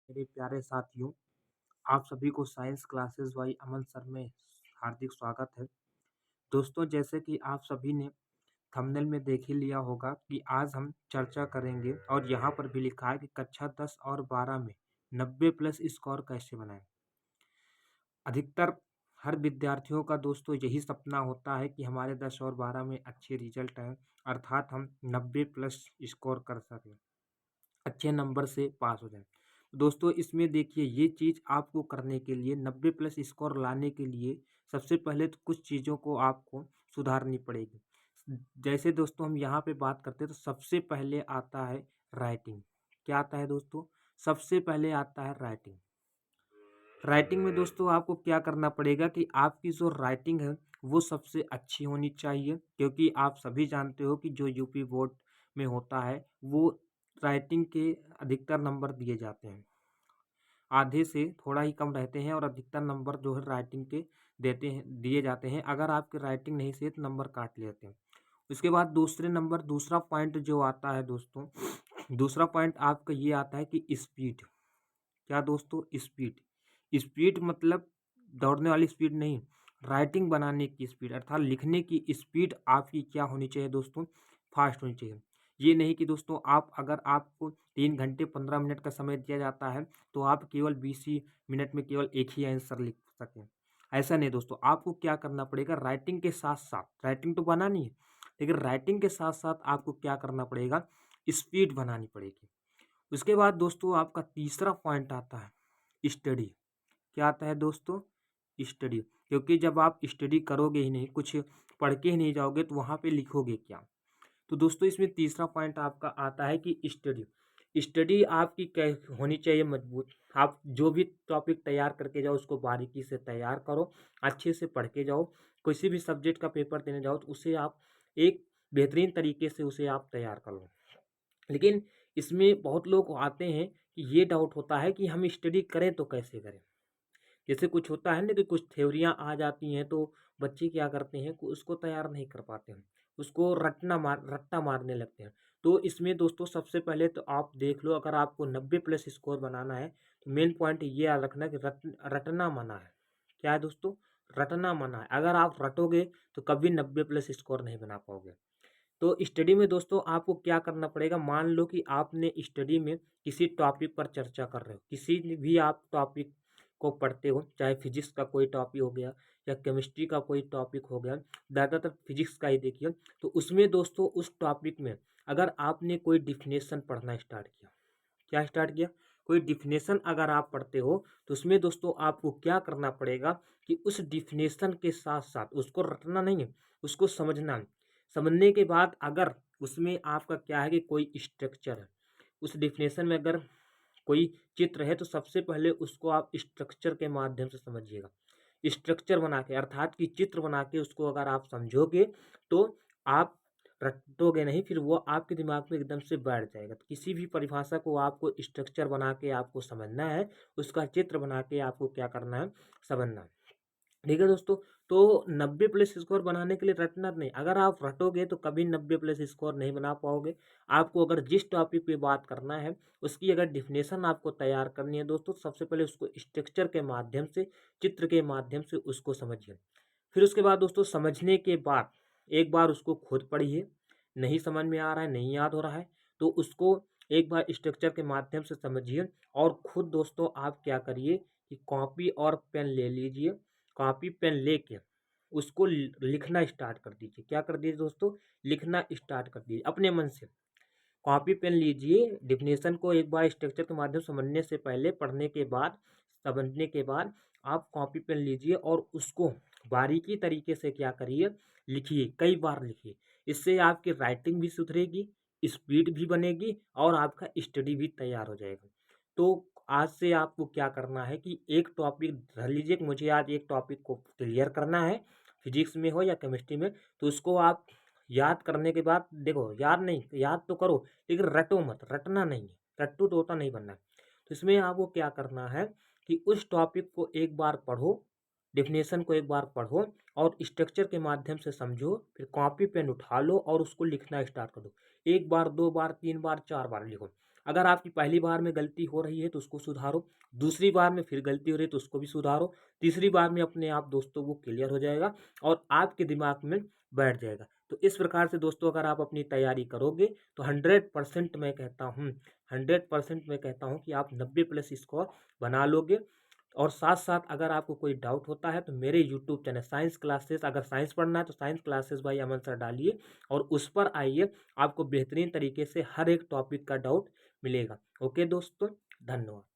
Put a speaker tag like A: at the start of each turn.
A: मेरे प्यारे साथियों, आप सभी को science classes by Aman sir में हार्दिक स्वागत है। दोस्तों, जैसे कि आप सभी ने थंबनेल में देख ही लिया होगा कि आज हम चर्चा करेंगे और यहाँ पर भी लिखा है कि कक्षा 10 और 12 में 90 प्लस स्कोर कैसे बनाएं। अधिकतर हर विद्यार्थियों का दोस्तों यही सपना होता है कि हमारे 10 और 12 में अच्छे रिजल्ट आएँ, अर्थात हम 90 प्लस स्कोर कर सकें, अच्छे नंबर से पास हो जाएँ। दोस्तों, इसमें देखिए ये चीज़ आपको करने के लिए 90 प्लस स्कोर लाने के लिए सबसे पहले तो कुछ चीज़ों को आपको सुधारनी पड़ेगी। जैसे दोस्तों हम यहाँ पे बात करते हैं तो सबसे पहले आता है राइटिंग। क्या आता है दोस्तों? सबसे पहले आता है राइटिंग। राइटिंग में दोस्तों आपको क्या करना पड़ेगा कि आपकी जो राइटिंग है वो सबसे अच्छी होनी चाहिए, क्योंकि आप सभी जानते हो कि जो यूपी बोर्ड में होता है वो राइटिंग के अधिकतर नंबर दिए जाते हैं। आधे से थोड़ा ही कम रहते हैं और अधिकतर नंबर जो है राइटिंग के दिए जाते हैं। अगर आपकी राइटिंग नहीं सही है तो नंबर काट लेते हैं। उसके बाद दूसरा पॉइंट जो आता है दोस्तों, दूसरा पॉइंट आपका ये आता है कि स्पीड। क्या दोस्तों? स्पीड। स्पीड मतलब दौड़ने वाली स्पीड नहीं, राइटिंग बनाने की स्पीड अर्थात लिखने की स्पीड आपकी क्या होनी चाहिए दोस्तों? फास्ट होनी चाहिए। ये नहीं कि दोस्तों अगर आपको 3 घंटे 15 मिनट का समय दिया जाता है तो आप केवल 20 ही मिनट में केवल एक ही आंसर लिख सकें। ऐसा नहीं दोस्तों, आपको क्या करना पड़ेगा, राइटिंग के साथ-साथ राइटिंग तो बनानी है, लेकिन राइटिंग के साथ-साथ आपको क्या करना पड़ेगा, स्पीड बनानी पड़ेगी। उसके बाद दोस्तों आपका तीसरा पॉइंट आता है स्टडी। क्या आता है दोस्तों? स्टडी। क्योंकि जब आप स्टडी करोगे ही नहीं, कुछ पढ़ के ही नहीं जाओगे तो वहाँ पे लिखोगे क्या? तो दोस्तों इसमें तीसरा पॉइंट आपका आता है कि स्टडी। स्टडी आपकी कै होनी चाहिए मजबूत। आप जो भी टॉपिक तैयार करके जाओ उसको बारीकी से तैयार करो, अच्छे से पढ़ के जाओ। किसी भी सब्जेक्ट का पेपर देने जाओ तो उसे आप एक बेहतरीन तरीके से उसे आप तैयार कर लो। लेकिन इसमें बहुत लोग आते हैं कि ये डाउट होता है कि हम स्टडी करें तो कैसे करें? जैसे कुछ होता है ना कि कुछ थ्योरियाँ आ जाती हैं तो बच्चे क्या करते हैं कि उसको तैयार नहीं कर पाते हैं। उसको रट्टा मारने लगते हैं। तो इसमें दोस्तों सबसे पहले तो आप देख लो, अगर आपको 90 प्लस स्कोर बनाना है तो मेन पॉइंट ये याद रखना कि रटना मना है। क्या है दोस्तों? रटना मना है। अगर आप रटोगे तो कभी 90 प्लस स्कोर नहीं बना पाओगे। तो स्टडी में दोस्तों आपको क्या करना पड़ेगा, मान लो कि आपने स्टडी में किसी टॉपिक पर चर्चा कर रहे हो, किसी भी आप टॉपिक को पढ़ते हो, चाहे फिजिक्स का कोई टॉपिक हो गया या केमिस्ट्री का कोई टॉपिक हो गया, ज़्यादातर फिजिक्स का ही देखिए। तो उसमें दोस्तों उस टॉपिक में अगर आपने कोई डिफिनेशन पढ़ना स्टार्ट किया, क्या स्टार्ट किया, कोई डिफिनेशन अगर आप पढ़ते हो तो उसमें दोस्तों आपको क्या करना पड़ेगा कि उस डिफिनेशन के साथ साथ उसको रटना नहीं है, उसको समझना है। समझने के बाद अगर उसमें आपका क्या है कि कोई स्ट्रक्चर है, उस डिफिनेशन में अगर कोई चित्र है तो सबसे पहले उसको आप स्ट्रक्चर के माध्यम से समझिएगा। स्ट्रक्चर बना के अर्थात कि चित्र बना के उसको अगर आप समझोगे तो आप रटोगे नहीं, फिर वो आपके दिमाग में एकदम से बैठ जाएगा। तो किसी भी परिभाषा को आपको स्ट्रक्चर बना के आपको समझना है, उसका चित्र बना के आपको क्या करना है, समझना है। ठीक है दोस्तों, तो 90 प्लस स्कोर बनाने के लिए रटना नहीं, अगर आप रटोगे तो कभी 90 प्लस स्कोर नहीं बना पाओगे। आपको अगर जिस टॉपिक पे बात करना है उसकी अगर डिफिनेशन आपको तैयार करनी है दोस्तों, सबसे पहले उसको स्ट्रक्चर के माध्यम से, चित्र के माध्यम से उसको समझिए। फिर उसके बाद दोस्तों समझने के बाद एक बार उसको खुद पढ़िए। नहीं समझ में आ रहा है, नहीं याद हो रहा है तो उसको एक बार स्ट्रक्चर के माध्यम से समझिए और खुद दोस्तों आप क्या करिए कि कॉपी और पेन ले लीजिए। कॉपी पेन लेके उसको लिखना स्टार्ट कर दीजिए। क्या कर दीजिए दोस्तों? लिखना स्टार्ट कर दीजिए अपने मन से। कॉपी पेन लीजिए, डिफिनेशन को एक बार स्ट्रक्चर के माध्यम से समझने से पहले, पढ़ने के बाद, समझने के बाद आप कॉपी पेन लीजिए और उसको बारीकी तरीके से क्या करिए, लिखिए, कई बार लिखिए। इससे आपकी राइटिंग भी सुधरेगी, स्पीड भी बनेगी और आपका स्टडी भी तैयार हो जाएगा। तो आज से आपको क्या करना है कि एक टॉपिक धर लीजिए कि मुझे आज एक टॉपिक को क्लियर करना है, फिजिक्स में हो या केमिस्ट्री में, तो उसको आप याद करने के बाद देखो, याद नहीं, याद तो करो लेकिन रटो मत, रटना नहीं है, रट्टू तोता नहीं बनना है। तो इसमें आपको क्या करना है कि उस टॉपिक को एक बार पढ़ो, डेफिनेशन को एक बार पढ़ो और स्ट्रक्चर के माध्यम से समझो, फिर कॉपी पेन उठा लो और उसको लिखना स्टार्ट कर दो। एक बार, दो बार, तीन बार, चार बार लिखो। अगर आपकी पहली बार में गलती हो रही है तो उसको सुधारो, दूसरी बार में फिर गलती हो रही है तो उसको भी सुधारो, तीसरी बार में अपने आप दोस्तों वो क्लियर हो जाएगा और आपके दिमाग में बैठ जाएगा। तो इस प्रकार से दोस्तों अगर आप अपनी तैयारी करोगे तो 100% मैं कहता हूँ 100% मैं कहता हूँ कि आप 90+ स्कोर बना लोगे। और साथ-साथ अगर आपको कोई डाउट होता है तो मेरे यूट्यूब चैनल साइंस क्लासेस, अगर साइंस पढ़ना है तो साइंस क्लासेस बाय अमन सर डालिए और उस पर आइए, आपको बेहतरीन तरीके से हर एक टॉपिक का डाउट मिलेगा। ओके दोस्तों, धन्यवाद।